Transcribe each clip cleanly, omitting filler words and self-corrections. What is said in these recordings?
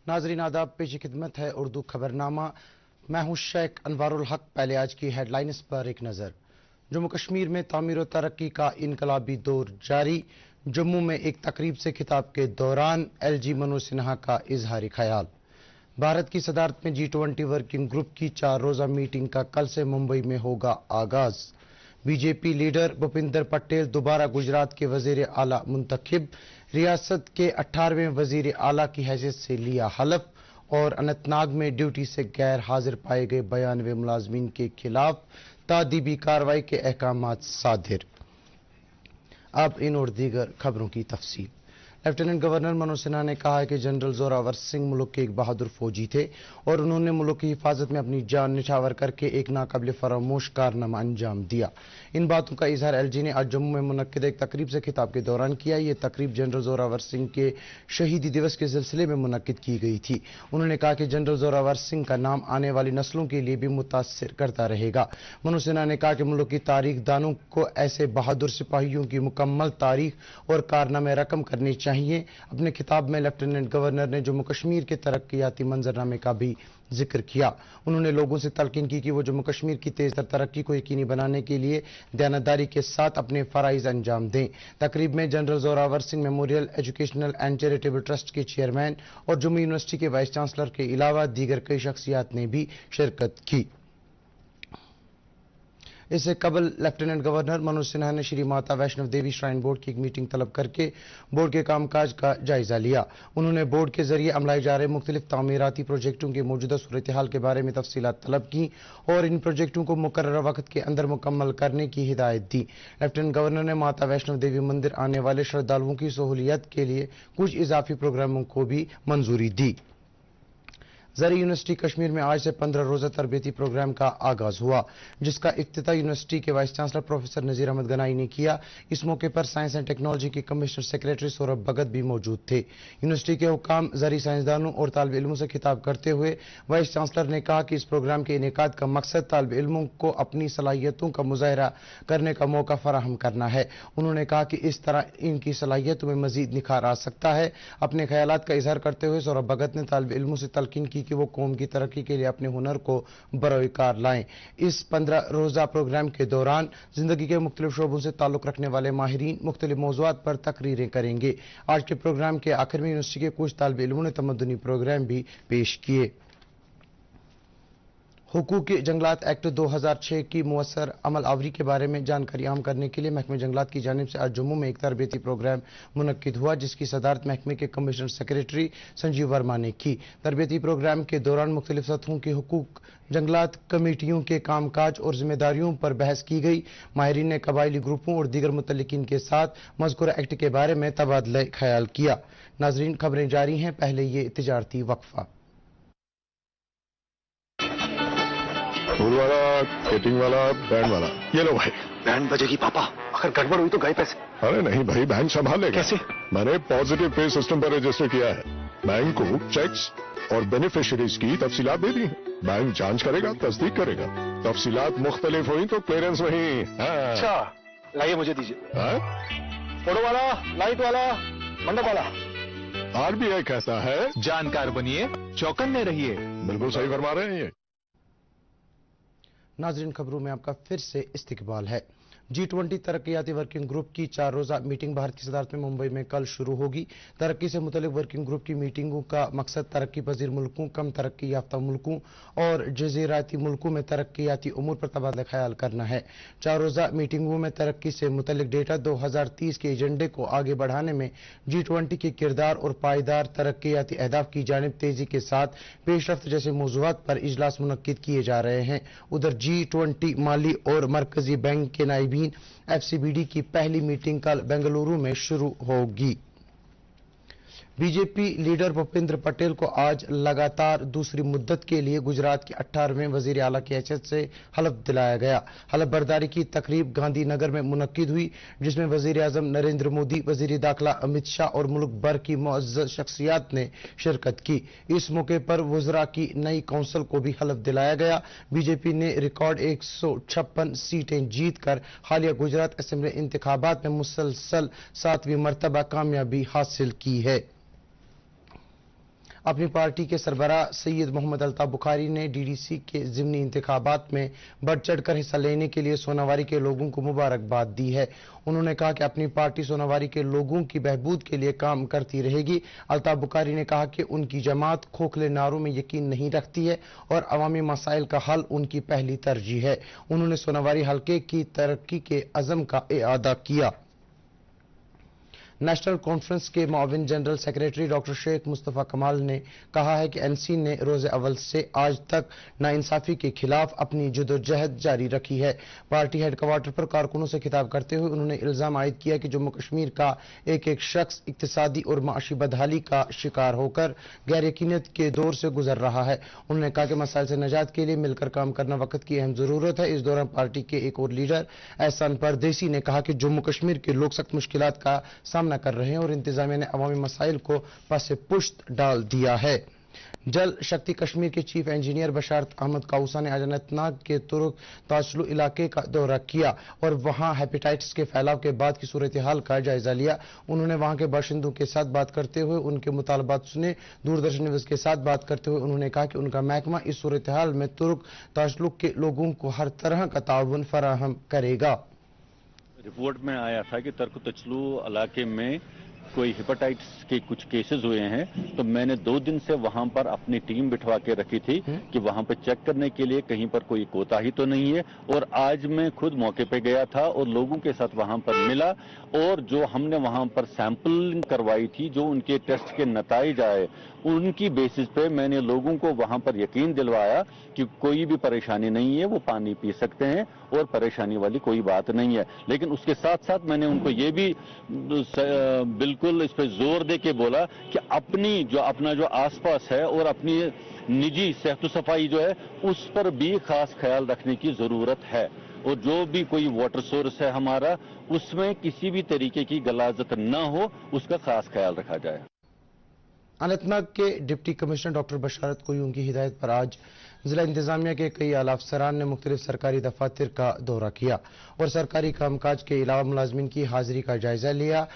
नाजरीन आदाब, पेश खिदमत है उर्दू खबरनामा। मैं हूं शेख अनवारुल हक। पहले आज की हेडलाइंस पर एक नजर। जम्मू कश्मीर में तामीर और तरक्की का इनकलाबी दौर जारी। जम्मू में एक तकरीब से खिताब के दौरान LG मनोज सिन्हा का इजहारी ख्याल। भारत की सदारत में G20 वर्किंग ग्रुप की 4 रोजा मीटिंग का कल से मुंबई में होगा आगाज। बीजेपी लीडर भूपिंदर पटेल दोबारा गुजरात के वजीर आला मुंतखब। रियासत के 18वें वजीर आला की हैसियत से लिया हलफ। और अनंतनाग में ड्यूटी से गैर हाजिर पाए गए 92 मुलाजमीन के खिलाफ तादीबी कार्रवाई के अहकामात सादिर। अब इन और दीगर खबरों की तफसील। लेफ्टिनेंट गवर्नर मनोज सिन्हा ने कहा है कि जनरल जोरावर सिंह मुल्क के एक बहादुर फौजी थे और उन्होंने मुल्क की हिफाजत में अपनी जान निछावर करके एक नाकाबिल फरामोश कारनामा अंजाम दिया। इन बातों का इजहार LG ने आज जम्मू में मुनक्किद एक तकरीब से खिताब के दौरान किया। ये तकरीब जनरल जोरावर सिंह के शहीदी दिवस के सिलसिले में मुनक्किद की गई थी। उन्होंने कहा कि जनरल जोरावर सिंह का नाम आने वाली नस्लों के लिए भी मुतासिर करता रहेगा। मनोज सिन्हा ने कहा कि मुल्क की तारीख दानों को ऐसे बहादुर सिपाहियों की मुकम्मल तारीख और कारनामे रकम करने चाहिए। अपने खिताब में लेफ्टिनेंट गवर्नर ने जम्मू कश्मीर के तरक्याती मंजरनामे का भी जिक्र किया। उन्होंने लोगों से तलकीन की कि वो जम्मू कश्मीर की तेज तर तरक्की को यकीनी बनाने के लिए दयानतदारी के साथ अपने फराइज अंजाम दें। तकरीब में general Zorawar Singh memorial educational and charitable trust के चेयरमैन और जम्मू यूनिवर्सिटी के वाइस चांसलर के अलावा दीगर कई शख्सियात ने भी शिरकत की। इससे कबल लेफ्टिनेंट गवर्नर मनोज सिन्हा ने श्री माता वैष्णो देवी श्राइन बोर्ड की एक मीटिंग तलब करके बोर्ड के कामकाज का जायजा लिया। उन्होंने बोर्ड के जरिए अमलाए जा रहे मुख्तलिफ तामीराती प्रोजेक्टों की मौजूदा सूरत हाल के बारे में तफसीलात तलब की और इन प्रोजेक्टों को मुकर्रर वक्त के अंदर मुकम्मल करने की हिदायत दी। लेफ्टिनेंट गवर्नर ने माता वैष्णो देवी मंदिर आने वाले श्रद्धालुओं की सहूलियत के लिए कुछ इजाफी प्रोग्रामों को भी मंजूरी दी। ज़री यूनिवर्सिटी कश्मीर में आज से 15 रोजा तरबियती प्रोग्राम का आगाज हुआ, जिसका इफ्तिताह यूनिवर्सिटी के vice chancellor professor Nazir Ahmad Ganai ने किया। इस मौके पर साइंस एंड टेक्नोलॉजी के कमिश्नर सेक्रेटरी सौरभ भगत भी मौजूद थे। यूनिवर्सिटी के हुकाम, ज़री साइंसदानों और तालिब इल्मों से खिताब करते हुए वाइस चांसलर ने कहा कि इस प्रोग्राम के इनेकाद का मकसद तालिब इल्मों को अपनी सलाहियतों का मुजाहरा करने का मौका फराहम करना है। उन्होंने कहा कि इस तरह इनकी सलाहियतों में मजीद निखार आ सकता है। अपने ख्यालात का इजहार करते हुए सौरभ भगत ने तालिब इल्मों से तलकीन की कि वो कौम की तरक्की के लिए अपने हुनर को बरोकार लाएं। इस 15 रोजा प्रोग्राम के दौरान जिंदगी के मुख्तलिफ शोबों से ताल्लुक रखने वाले माहिरीन मुख्तलिफ मौज़ूआत पर तकरीरें करेंगे। आज के प्रोग्राम के आखिर में यूनिवर्सिटी के कुछ तालिब इल्मों ने तमद्दुनी प्रोग्राम भी पेश किए। हुकूक जंगलात एक्ट 2006 की मुअस्सर अमल आवरी के बारे में जानकारी आम करने के लिए महकमे जंगलात की जानिब से आज जम्मू में एक तरबियती प्रोग्राम मुनक्किद हुआ, जिसकी सदारत महकमे के कमिश्नर सेक्रेटरी संजीव वर्मा ने की। तरबियती प्रोग्राम के दौरान मुख्तलिफ सतहों की हुकूक जंगलात कमेटियों के कामकाज और जिम्मेदारियों पर बहस की गई। माहिरीन ने कबायली ग्रुपों और दीगर मुतल्लिकीन के साथ मज़कूरा एक्ट के बारे में तबादला ख्याल किया। नाजरीन, खबरें जारी हैं, पहले ये तिजारती वक्फा। फूल वाला, केटिंग वाला, बैंड वाला, ये लो भाई। बैंड बजेगी पापा, अगर गड़बड़ हुई तो गए पैसे। अरे नहीं भाई, बैंक संभाल लेगा। कैसे? मैंने पॉजिटिव पे सिस्टम पर रजिस्टर किया है। बैंक को चेक्स और बेनिफिशियरीज की तफसीलात दे दी हैं। बैंक जांच करेगा, तस्दीक करेगा। तफसीलात मुख्तलिफ हुई तो क्लियरेंस वही। अच्छा, लाइए मुझे दीजिए। फोटो वाला, लाइट वाला, मंडप वाला। RBI कहता है जानकार बनिए, चौकन्ने रहिए। बिल्कुल सही फरमा रहे हैं ये। नाजरीन, खबरों में आपका फिर से इस्तकबाल है। G20 तरक्याती वर्किंग ग्रुप की 4 रोजा मीटिंग भारत की सदारत में मुंबई में कल शुरू होगी। तरक्की से मुतल्लिक वर्किंग ग्रुप की मीटिंगों का मकसद तरक्की पजीर मुल्कों, कम तरक्की याफ्ता मुल्कों और जज़ीराती मुल्कों में तरक्याती उमूर पर तबादला ख्याल करना है। 4 रोजा मीटिंगों में तरक्की से मुतल्लिक डेटा 2030 के एजेंडे को आगे बढ़ाने में G20 के किरदार और पायदार तरक्याती अहदाफ की जानिब तेजी के साथ पेशरफ्त जैसे मौज़ूआत पर इजलास मुनक्किद किए जा रहे हैं। उधर G20 माली और मरकजी बैंक के नाइबीन FCBD की पहली मीटिंग कल बेंगलुरु में शुरू होगी। बीजेपी लीडर भूपेंद्र पटेल को आज लगातार दूसरी मुद्दत के लिए गुजरात के 18वें वजीर आला की हैसियत से हलफ दिलाया गया। हलफ बर्दारी की तकरीब गांधी नगर में मुनक्किद हुई, जिसमें वजीर आजम नरेंद्र मोदी, वजीर दाखिला अमित शाह और मुल्क भर की मुअज़्ज़ज़ शख्सियात ने शिरकत की। इस मौके पर वज़रा की नई कौंसिल को भी हलफ दिलाया गया। बीजेपी ने रिकॉर्ड 156 सीटें जीत कर हालिया गुजरात असेंबली इंतखाबात में मुसलसल 7वीं मरतबा कामयाबी हासिल की है। अपनी पार्टी के सरबराह सैयद मोहम्मद अल्ताफ बुखारी ने डीडीसी के ज़िमनी इंतखाबात में बढ़ चढ़कर हिस्सा लेने के लिए सोनावारी के लोगों को मुबारकबाद दी है। उन्होंने कहा कि अपनी पार्टी सोनावारी के लोगों की बहबूद के लिए काम करती रहेगी। अल्ताफ बुखारी ने कहा कि उनकी जमात खोखले नारों में यकीन नहीं रखती है और अवामी मसाइल का हल उनकी पहली तरजीह है। उन्होंने सोनावारी हल्के की तरक्की के अज़म का इआदा किया। नेशनल कॉन्फ्रेंस के मुआविन general secretary doctor Sheikh Mustafa Kamal ने कहा है कि एनसी ने रोज़े अव्वल से आज तक नाइंसाफी के खिलाफ अपनी जदोजहद जारी रखी है। पार्टी हेडक्वार्टर पर कारकुनों से खिताब करते हुए उन्होंने इल्जाम आयद किया कि जम्मू कश्मीर का एक एक शख्स इक्तिसादी और माशी बदहाली का शिकार होकर गैर यकीनियत के दौर से गुजर रहा है। उन्होंने कहा कि मसाइल से निजात के लिए मिलकर काम करना वक्त की अहम जरूरत है। इस दौरान पार्टी के एक और लीडर एहसान परदेसी ने कहा कि जम्मू कश्मीर के लोग सख्त मुश्किलात का सामना कर रहे हैं और इंतजामिया ने अवामी मसाइल को पसे पुश्त डाल दिया है। जल शक्ति कश्मीर के चीफ इंजीनियर बशारत अहमद काउसा ने आज अनंतनाग के तुर्क तासलु इलाके का दौरा किया और वहां हेपेटाइटिस के फैलाव के बाद की सूरत हाल का जायजा लिया। उन्होंने वहां के बाशिंदों के साथ बात करते हुए उनके मुतालबात सुने। दूरदर्शन न्यूज के साथ बात करते हुए उन्होंने कहा कि उनका महकमा इस सूरत हाल में तुर्क तासलुक के लोगों को हर तरह का ताउन फराहम करेगा। रिपोर्ट में आया था कि तर्क तचलू इलाके में कोई हेपेटाइटिस के कुछ केसेस हुए हैं, तो मैंने 2 दिन से वहां पर अपनी टीम बिठवा के रखी थी कि वहां पर चेक करने के लिए कहीं पर कोई कोताही तो नहीं है। और आज मैं खुद मौके पे गया था और लोगों के साथ वहां पर मिला और जो हमने वहां पर सैंपलिंग करवाई थी, जो उनके टेस्ट के नताइज आए, उनकी बेसिस पे मैंने लोगों को वहां पर यकीन दिलवाया कि कोई भी परेशानी नहीं है, वो पानी पी सकते हैं और परेशानी वाली कोई बात नहीं है। लेकिन उसके साथ साथ मैंने उनको ये भी बिल्कुल इस पर जोर दे के बोला कि अपना जो आसपास है और अपनी निजी सेहत सफाई जो है उस पर भी खास ख्याल रखने की जरूरत है और जो भी कोई वाटर सोर्स है हमारा उसमें किसी भी तरीके की गलाजत न हो, उसका खास ख्याल रखा जाए। अनंतनाग के डिप्टी कमिश्नर डॉक्टर बशारत कोयूम की हिदायत पर आज जिला इंतजामिया के कई आला अफसरान ने मुख्तलिफ सरकारी दफातर का दौरा किया और सरकारी कामकाज के अलावा मुलाजमीन की हाजिरी का जायजा लिया।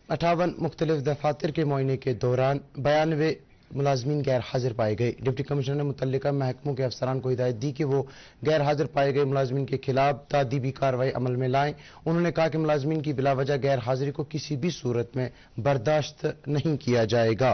58 मुख्तलिफ दफातर के मुआयने के दौरान 92 मुलाजमीन गैर हाजिर पाए गए। डिप्टी कमिश्नर ने मुतल्लिका महकमों के अफसरान को हिदायत दी कि वो गैर हाजिर पाए गए मुलाजमीन के खिलाफ तादीबी कार्रवाई अमल में लाएं। उन्होंने कहा कि मुलाजमीन की बिलावजह गैर हाजिरी को किसी भी सूरत में बर्दाश्त नहीं किया जाएगा।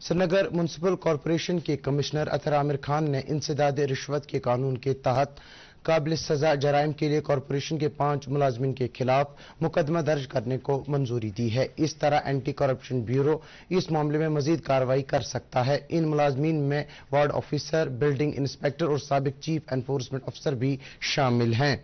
श्रीनगर म्युनिसिपल कॉरपोरेशन के कमिश्नर अतर आमिर खान ने इंसदाद रिश्वत के कानून के तहत काबिल सजा जराइम के लिए कॉरपोरेशन के 5 मुलाजमीन के खिलाफ मुकदमा दर्ज करने को मंजूरी दी है। इस तरह एंटी करप्शन ब्यूरो इस मामले में मजीद कार्रवाई कर सकता है। इन मुलाजमीन में वार्ड ऑफिसर, बिल्डिंग इंस्पेक्टर और साबिक चीफ एनफोर्समेंट अफसर भी शामिल हैं।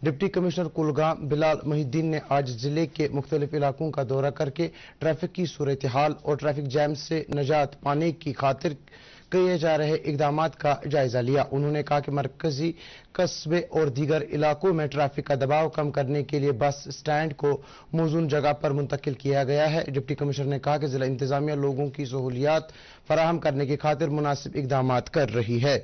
डिप्टी कमिश्नर कुलगाम बिलाल मोहिद्दीन ने आज जिले के मुख्तलिफ इलाकों का दौरा करके ट्रैफिक की सूरत हाल और ट्रैफिक जैम से निजात पाने की खातिर किए जा रहे इकदामात का जायजा लिया। उन्होंने कहा कि मरकजी कस्बे और दीगर इलाकों में ट्रैफिक का दबाव कम करने के लिए बस स्टैंड को मौजूद जगह पर मुंतकिल किया गया है। डिप्टी कमिश्नर ने कहा कि जिला इंतजामिया लोगों की सहूलियात फराहम करने की खातिर मुनासिब इकदामात कर रही है।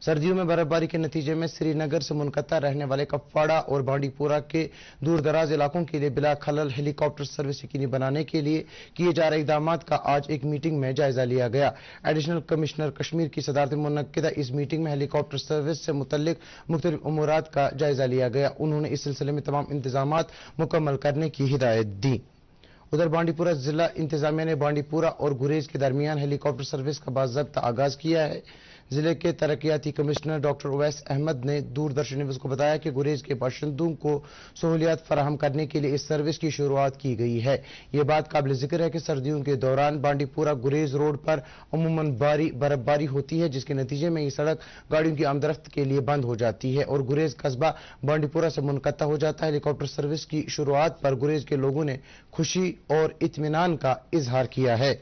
सर्दियों में बर्फबारी के नतीजे में श्रीनगर से मुनक़ता रहने वाले कपवाड़ा और बांडीपुरा के दूर दराज इलाकों के लिए बिला खलल हेलीकॉप्टर सर्विस यकीनी बनाने के लिए किए जा रहे इक़दामात का आज एक मीटिंग में जायजा लिया गया। एडिशनल कमिश्नर कश्मीर की सदारत में मुनक्किदा इस मीटिंग में हेलीकॉप्टर सर्विस से मुतल्लिक मुख्तलिफ उमूरात का जायजा लिया गया। उन्होंने इस सिलसिले में तमाम इंतजामात मुकम्मल करने की हिदायत दी। उधर बांडीपुरा जिला इंतजामिया ने बांडीपुरा और गुरेज के दरमियान हेलीकॉप्टर सर्विस का बाज़ाब्ता आगाज किया है। जिले के तरक्याती कमिश्नर डॉक्टर उवैस अहमद ने दूरदर्शन न्यूज को बताया कि गुरेज के बाशिंदों को सहूलियात फराहम करने के लिए इस सर्विस की शुरुआत की गई है। ये बात काबिल जिक्र है कि सर्दियों के दौरान बांडीपुरा गुरेज रोड पर अमूमन बर्फबारी होती है, जिसके नतीजे में ये सड़क गाड़ियों की आमदरफ्त के लिए बंद हो जाती है और गुरेज कस्बा बांडीपुरा से मुनक़ता हो जाता है। हेलीकॉप्टर सर्विस की शुरुआत पर गुरेज के लोगों ने खुशी और इत्मीनान का इजहार किया है।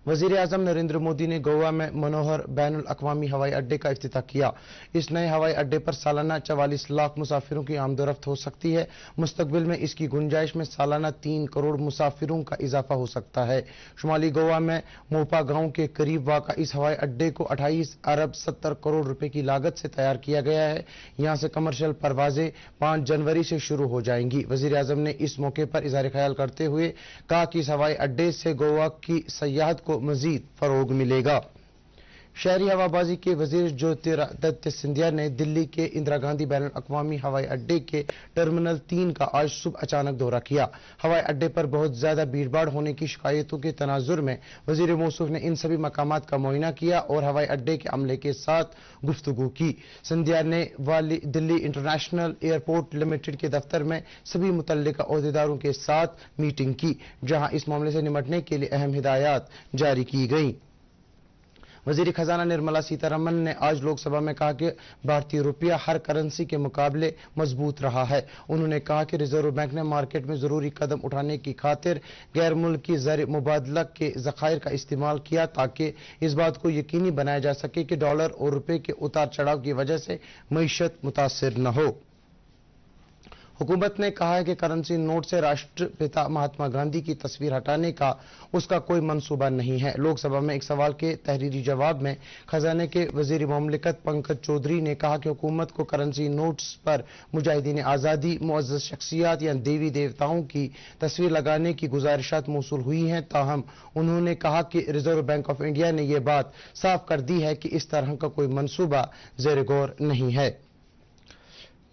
वजीर आजम नरेंद्र मोदी ने गोवा में मनोहर बैनुल अक़वामी हवाई अड्डे का इफ्तिताह किया। इस नए हवाई अड्डे पर सालाना 44 लाख मुसाफिरों की आमदोरफ्त हो सकती है। मुस्तकबिल में इसकी गुंजाइश में सालाना 3 करोड़ मुसाफिरों का इजाफा हो सकता है। शुमाली गोवा में मोपा गांव के करीब वाक़ा इस हवाई अड्डे को 28 अरब 70 करोड़ रुपए की लागत से तैयार किया गया है। यहां से कमर्शियल परवाजें 5 जनवरी से शुरू हो जाएंगी। वजीर आजम ने इस मौके पर इज़हार ख्याल करते हुए कहा कि इस हवाई अड्डे से गोवा की सयाहत को मजीद फरोग मिलेगा। शहरी हवाबाजी के वजीर ज्योतिरादित्य सिंधिया ने दिल्ली के इंदिरा गांधी बैनुल अक़वामी हवाई अड्डे के टर्मिनल 3 का आज सुबह अचानक दौरा किया। हवाई अड्डे पर बहुत ज्यादा भीड़भाड़ होने की शिकायतों के तनाजुर में वजीर मौसूफ ने इन सभी मकामात का मुआयना किया और हवाई अड्डे के अमले के साथ गुफ्तगू की। सिंधिया ने दिल्ली इंटरनेशनल एयरपोर्ट लिमिटेड के दफ्तर में सभी मुतल्लिका ओहदेदारों के साथ मीटिंग की, जहां इस मामले से निपटने के लिए अहम हिदायत जारी की गई। वजीर खजाना निर्मला सीतारमन ने आज लोकसभा में कहा कि भारतीय रुपया हर करेंसी के मुकाबले मजबूत रहा है। उन्होंने कहा कि रिजर्व बैंक ने मार्केट में जरूरी कदम उठाने की खातिर गैर मुल्की ज़र मुबादला के ज़खायर का इस्तेमाल किया ताकि इस बात को यकीनी बनाया जा सके कि डॉलर और रुपये के उतार चढ़ाव की वजह से मईशत मुतासिर न हो। हुकूमत ने कहा है कि करेंसी नोट से राष्ट्रपिता महात्मा गांधी की तस्वीर हटाने का उसका कोई मंसूबा नहीं है। लोकसभा में एक सवाल के तहरीरी जवाब में खजाने के वजीर मुमलिकत पंकज चौधरी ने कहा कि हुकूमत को करेंसी नोट्स पर मुजाहिदीन आज़ादी, मुअज़्ज़ज़ शख्सियात या देवी देवताओं की तस्वीर लगाने की गुजारिशात मौसूल हुई हैं। ताहम उन्होंने कहा कि रिजर्व बैंक ऑफ इंडिया ने यह बात साफ कर दी है कि इस तरह का कोई मंसूबा ज़ेर गौर नहीं है।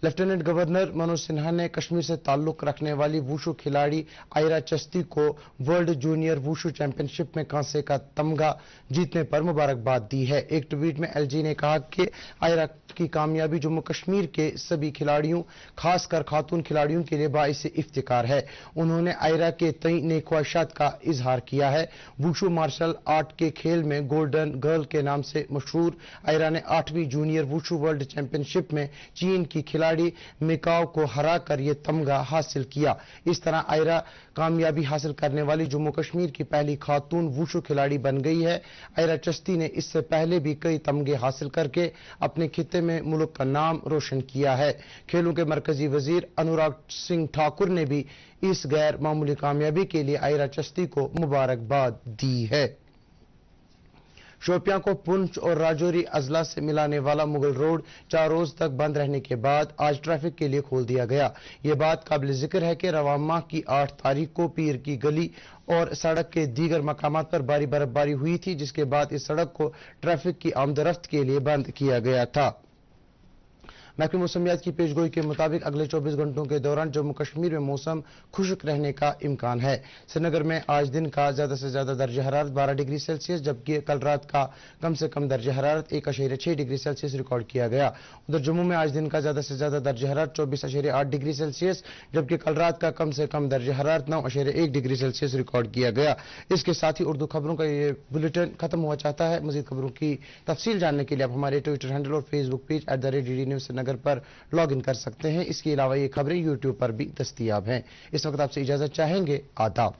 लेफ्टिनेंट गवर्नर मनोज सिन्हा ने कश्मीर से ताल्लुक रखने वाली वुशु खिलाड़ी आयरा चिश्ती को वर्ल्ड जूनियर वुशु चैंपियनशिप में कांसे का तमगा जीतने पर मुबारकबाद दी है। एक ट्वीट में एलजी ने कहा कि आयरा की कामयाबी जम्मू कश्मीर के सभी खिलाड़ियों, खासकर खातून खिलाड़ियों के लिए बाइस इफ्तिकार है। उन्होंने आयरा के तई नेक ख्वाहिशात का इजहार किया है। वुशु मार्शल आर्ट के खेल में गोल्डन गर्ल के नाम से मशहूर आयरा ने 8वीं जूनियर वुशु वर्ल्ड चैंपियनशिप में चीन की खिलाड़ी मिकाओ को हराकर यह तमगा हासिल किया। इस तरह आयरा कामयाबी हासिल करने वाली जम्मू कश्मीर की पहली खातून वुशु खिलाड़ी बन गई है। आयरा चिश्ती ने इससे पहले भी कई तमगे हासिल करके अपने खिते में मुल्क का नाम रोशन किया है। खेलों के मरकजी वजीर अनुराग सिंह ठाकुर ने भी इस गैर मामूली कामयाबी के लिए आयरा चिश्ती को मुबारकबाद दी है। शोपियां को पुंछ और राजौरी अजला से मिलाने वाला मुगल रोड 4 रोज तक बंद रहने के बाद आज ट्रैफिक के लिए खोल दिया गया। यह बात काबिल जिक्र है कि रवां माह की 8 तारीख को पीर की गली और सड़क के दीगर मकामात पर भारी बर्फबारी हुई थी, जिसके बाद इस सड़क को ट्रैफिक की आमदरफ्त के लिए बंद किया गया था। महकमे मौसमियात की पेशगोई के मुताबिक अगले 24 घंटों के दौरान जम्मू कश्मीर में मौसम खुश्क रहने का इम्कान है। श्रीनगर में आज दिन का ज्यादा से ज्यादा दर्ज हरारत 12 डिग्री सेल्सियस, जबकि कल रात का कम से कम दर्ज हरारत 1.6 डिग्री सेल्सियस रिकॉर्ड किया गया। उधर जम्मू में आज दिन का ज्यादा से ज्यादा दर्ज हरारत 24.8 डिग्री सेल्सियस, जबकि कल रात का कम से कम दर्ज हरारत 9.1 डिग्री सेल्सियस रिकॉर्ड किया गया। इसके साथ ही उर्दू खबरों का ये बुलेटिन खत्म हुआ चाहता है। मजीद खबरों की तफसील जानने के लिए आप हमारे ट्विटर हैंडल और Facebook page @DD News Srinagar पर लॉग इन कर सकते हैं। इसके अलावा ये खबरें यूट्यूब पर भी दस्तयाब हैं। इस वक्त आपसे इजाजत चाहेंगे। आदाब।